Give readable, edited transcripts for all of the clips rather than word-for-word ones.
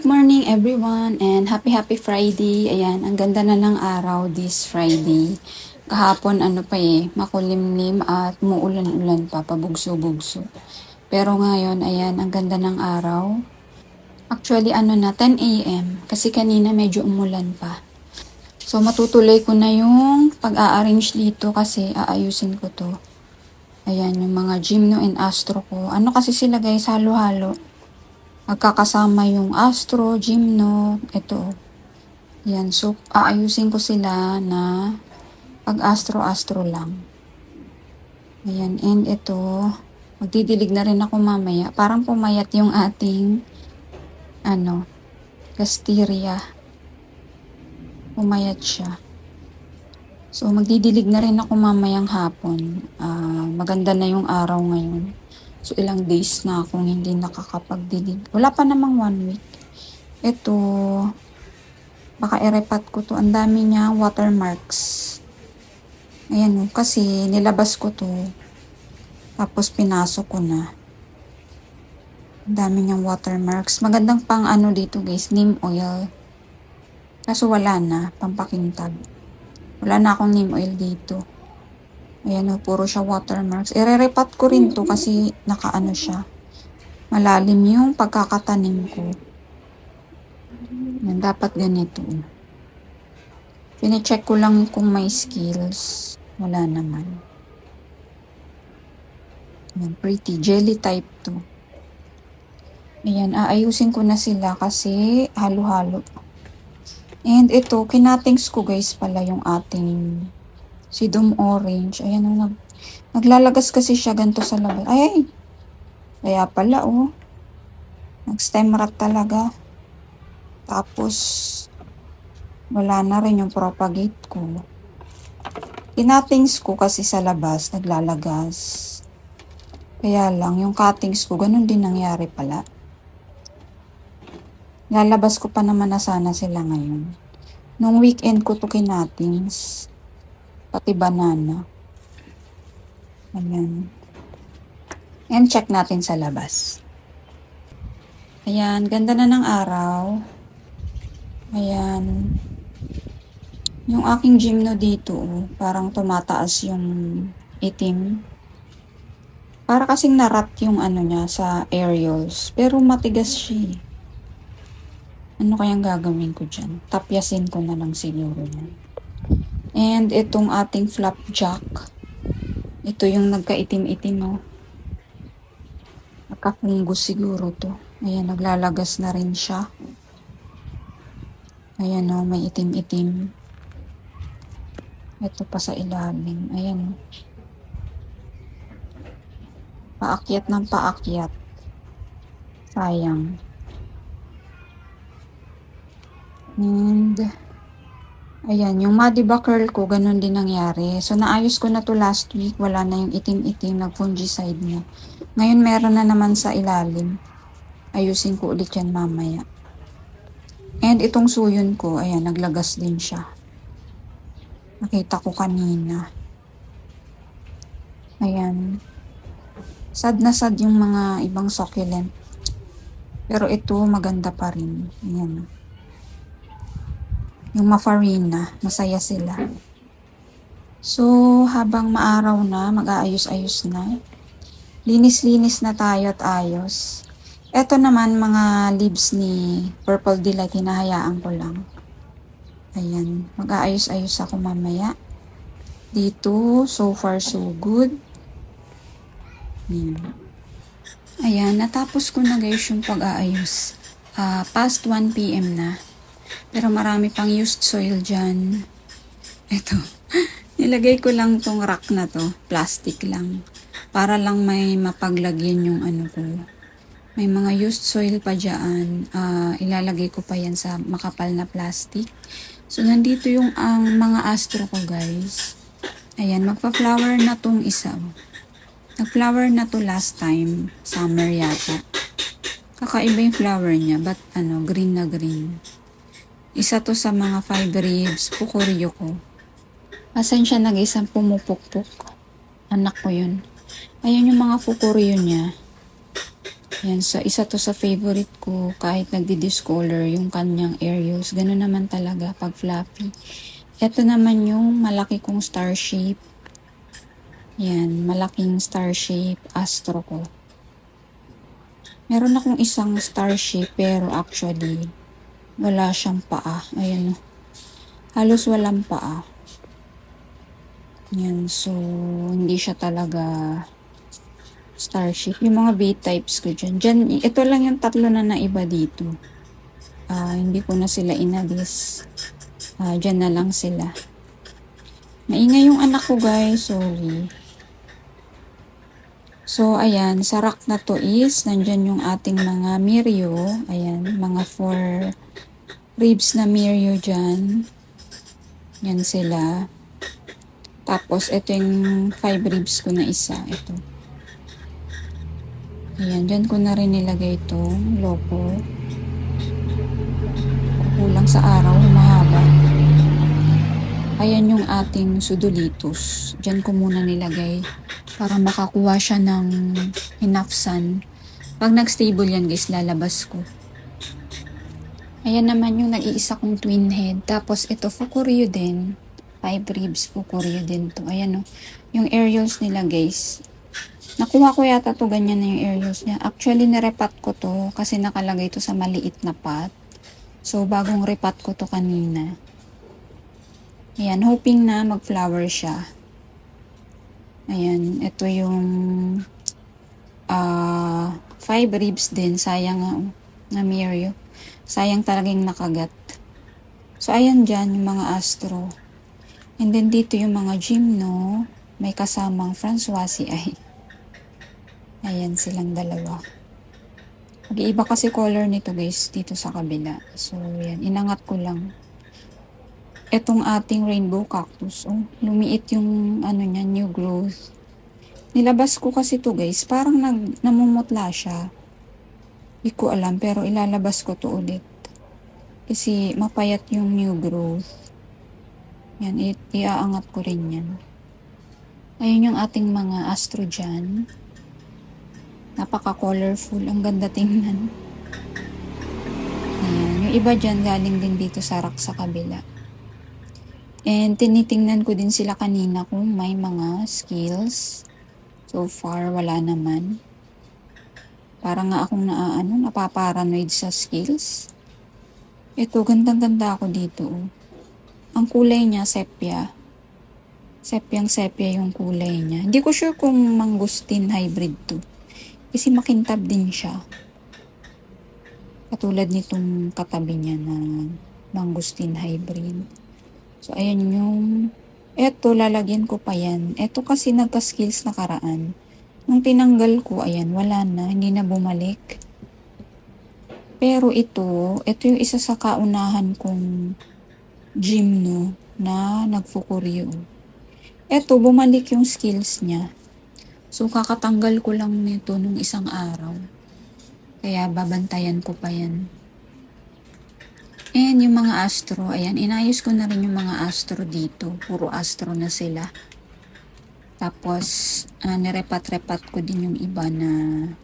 Good morning everyone and happy Friday. Ayan, ang ganda na ng araw this Friday. Kahapon makulimlim at muulan-ulan pa, pabugso-bugso. Pero ngayon, ayan, ang ganda ng araw. Actually, 10 a.m. kasi kanina medyo umulan pa. So, matutuloy ko na yung pag-a-arrange dito kasi aayusin ko to. Ayan, yung mga Gymno and Astro ko. Ano kasi sila guys, halo-halo. Magkakasama yung Astro, Gymno, ito. Yan, so aayusin ko sila na pag Astro-Astro lang. Ayan, and ito, magdidilig na rin ako mamaya. Parang pumayat yung ating, Casteria. Pumayat siya. So, magdidilig na rin ako mamayang hapon. Maganda na yung araw ngayon. So, ilang days na akong hindi nakakapagdilig. Wala pa namang 1 week. Ito, baka irepat ko to. Ang dami niya watermarks. Ayan, kasi nilabas ko to. Tapos pinasok ko na. Ang dami niyang watermarks. Magandang pang dito guys, neem oil. Kaso wala na, pampakintab. Wala na akong neem oil dito. Ayan puro siya watermarks. Ire-repat ko rin to kasi siya. Malalim yung pagkakatanim ko. Yan, dapat ganito. Pine-check ko lang kung may skills. Wala naman. Yan, pretty. Jelly type to. Ayan, aayusin ko na sila kasi halo-halo. And ito, kinatings ko guys pala yung ating Sidum Orange. Ayan naglalagas kasi siya ganito sa labas. Ay! Kaya pala nag-stem rot talaga. Tapos, wala na rin yung propagate ko. Kinatings ko kasi sa labas, naglalagas. Kaya lang, yung cuttings ko, ganun din nangyari pala. Lalabas ko pa naman na sana sila ngayon. Nung weekend ko to kinatings. Pati banana. Ayan. And check natin sa labas. Ayan, ganda na ng araw. Ayan. Yung aking Gymno dito, parang tumataas yung itim. Para kasing narat yung niya sa aerials. Pero matigas siya. Ano kayang gagawin ko dyan? Tapyasin ko na lang siguro yan. And itong ating flapjack. Ito yung nagkaitim-itim Nakafungus siguro to. Ayan, naglalagas na rin siya. Ayan may itim-itim. Ito pa sa ilalim. Ayan paakyat ng paakyat. Sayang. And ayan, yung Madiba curl ko, ganun din nangyari. So, naayos ko na to last week. Wala na yung itim-itim, nag-fungicide na. Ngayon, meron na naman sa ilalim. Ayusin ko ulit yan mamaya. And itong suyon ko, ayan, naglagas din siya. Nakita ko kanina. Ayan. Sad na sad yung mga ibang succulent. Pero ito, maganda pa rin. Ayan. Yung Mafarina, masaya sila. So, habang maaraw na, mag-aayos-ayos na. Linis-linis na tayo at ayos. Ito naman, mga leaves ni Purple Delight, hinahayaan ko lang. Ayan, mag-aayos-ayos ako mamaya. Dito, so far so good. Ayan, natapos ko na guys yung pag-aayos. Past 1 p.m. na. Pero marami pang used soil dyan. Ito. Nilagay ko lang tong rack na to. Plastic lang. Para lang may mapaglagyan yung ko. May mga used soil pa dyan. Ilalagay ko pa yan sa makapal na plastic. So, nandito yung mga astro ko guys. Ayan, magpa-flower na tong isa. Nag-flower na to last time. Summer yata. Kakaiba yung flower niya. But green na green. Isa to sa mga 5 ribs, pukuryo ko. Pasensya na guys, ang pumupukpuk. Anak ko yun. Ayan yung mga pukuryo niya. Yan, so isa to sa favorite ko kahit nagdi-discolor yung kanyang Aerials. Ganun naman talaga pag fluffy. Ito naman yung malaki kong star shape. Yan, malaking star shape Astro ko. Meron akong isang star shape pero actually wala siyang paa. Ayan, halos walang paa. Yan, so hindi siya talaga Starship. Yung mga B-types ko dyan. Ito lang yung tatlo na naiba dito. Hindi ko na sila inalis. Dyan na lang sila. Maingay yung anak ko guys. Sorry. So, ayan. Sa rack na to is, nandyan yung ating mga Mirio. Ayan. Mga 4 ribs na Mirio dyan. Yan sila. Tapos, ito yung 5 ribs ko na isa. Ito. Ayan, dyan ko na rin nilagay itong loco. Kukulang sa araw, mahaba. Ayan yung ating sudulitos. Dyan ko muna nilagay para makakuha siya ng enough sun. Pag nag-stable yan guys, lalabas ko. Ayan naman yung nag-iisa kong twin head. Tapos ito, Fukuryu din. 5 ribs, Fukuryu din to. Ayan o. Yung Aerials nila guys. Nakuha ko yata to ganyan na yung Aerials niya. Actually, nirepat ko to kasi nakalagay to sa maliit na pot. So, bagong repat ko to kanina. Ayan, hoping na mag-flower siya. Ayan, ito yung 5 ribs din. Sayang na Mirio. Sayang talagang nakagat. So, ayan dyan yung mga Astro. And then dito yung mga Gymno. May kasamang Françoise ay. Ayan silang dalawa. Mag-iiba kasi color nito guys dito sa kabila. So, yan. Inangat ko lang. Etong ating rainbow cactus. Oh, lumiit yung ano niya, new growth. Nilabas ko kasi to guys. Parang namumutla siya. Hindi ko alam pero ilalabas ko to ulit. Kasi mapayat yung new growth. Yan, iaangat ko rin yan. Ayun yung ating mga astro dyan. Napaka-colorful. Ang ganda tingnan. Ayan. Yung iba dyan galing din dito sa rack sa kabila. And tinitingnan ko din sila kanina kung may mga skills. So far, wala naman. Parang nga akong napaparanoid sa skills. Ito, gandang-ganda ako dito. Oh. Ang kulay niya, sepia. Sepia yung kulay niya. Hindi ko sure kung mangustin hybrid to. Kasi makintab din siya. Katulad nitong katabi niya na mangustin hybrid. So, ayan yung... Eto, lalagyan ko pa yan. Eto kasi nagka-skills nakaraan. Nung tinanggal ko, ayan, wala na. Hindi na bumalik. Pero ito yung isa sa kaunahan kong Gymno na nagfukuryo. Eto, bumalik yung skills niya. So, kakatanggal ko lang nito nung isang araw. Kaya, babantayan ko pa yan. And yung mga astro, ayan, inayos ko na rin yung mga astro dito. Puro astro na sila. Tapos, nirepat-repat ko din yung iba na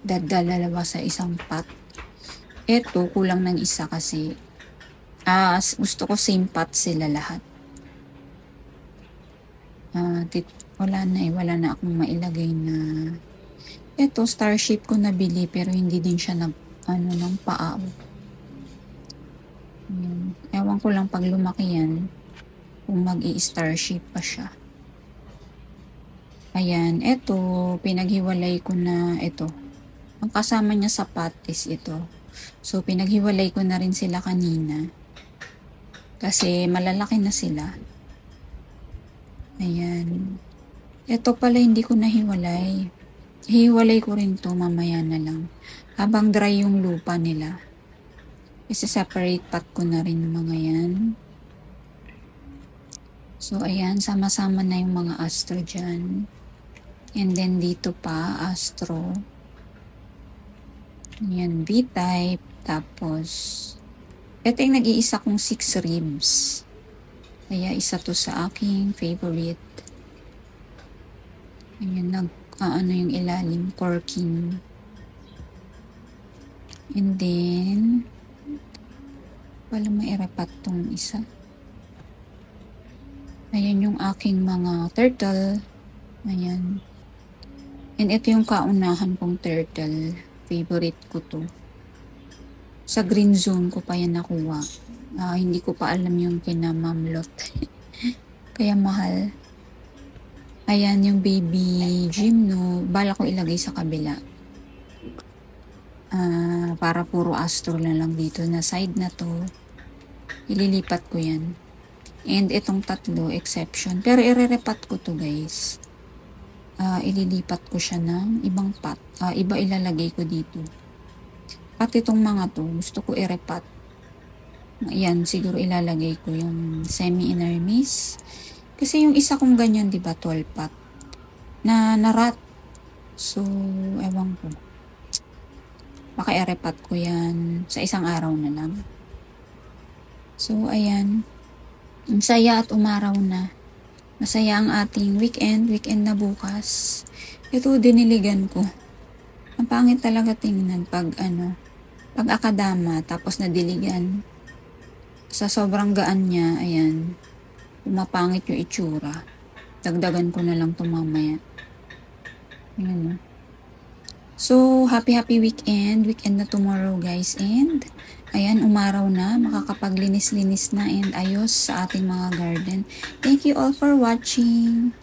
dalawa sa isang pot. Eto, kulang ng isa kasi. Gusto ko same pot sila lahat. Wala na akong mailagay na ito starship ko nabili pero hindi din siya ng paa. Ewan ko lang pag lumaki yan kung mag-i-starship pa siya. Ayan, ito pinaghiwalay ko na ito. Ang kasama niya sa pot is ito. So pinaghiwalay ko na rin sila kanina kasi malalaki na sila. Ayan. Ito pala hindi ko nahiwalay. Hiwalay ko rin to mamaya na lang. Habang dry yung lupa nila. Isa-separate pot ko na rin yung mga yan. So ayan, sama-sama na yung mga astro dyan. And then dito pa, astro. Ayan, B-type. Tapos, ito yung nag-iisa kong 6 ribs. Kaya isa to sa aking favorite. Ayan, yung ilalim, corking. And then, wala mairapat tong isa. Ayan yung aking mga turtle. Ayan. And ito yung kaunahan kong turtle. Favorite ko to. Sa green zone ko pa yan nakuha. Hindi ko pa alam yung kinamamlot. Kaya mahal. Ayan yung baby gymno. Bala ko ilagay sa kabila. Para puro astro na lang dito na side na to. Ililipat ko yan. And itong tatlo, exception. Pero irerepat ko to guys. Ililipat ko siya ng ibang pot. Iba ilalagay ko dito. At itong mga to, gusto ko irepat. Ayan, siguro ilalagay ko yung semi-inermis. Kasi yung isa kong ganyan, di ba, 12 pot. Na narat. So, ewan ko. Baka irepat ko yan sa isang araw na lang. So, ayan. Masaya at umaraw na. Masaya ang ating weekend na bukas. Ito diniligan ko. Ang pangit talaga tingnan pag akadama tapos nadiligan. Sa sobrang gaan niya, ayan, pumapangit yung itsura. Dagdagan ko na lang ito mamaya. Ayan. So, happy weekend na tomorrow guys, and ayan, umaraw na, makakapaglinis-linis na and ayos sa ating mga garden. Thank you all for watching.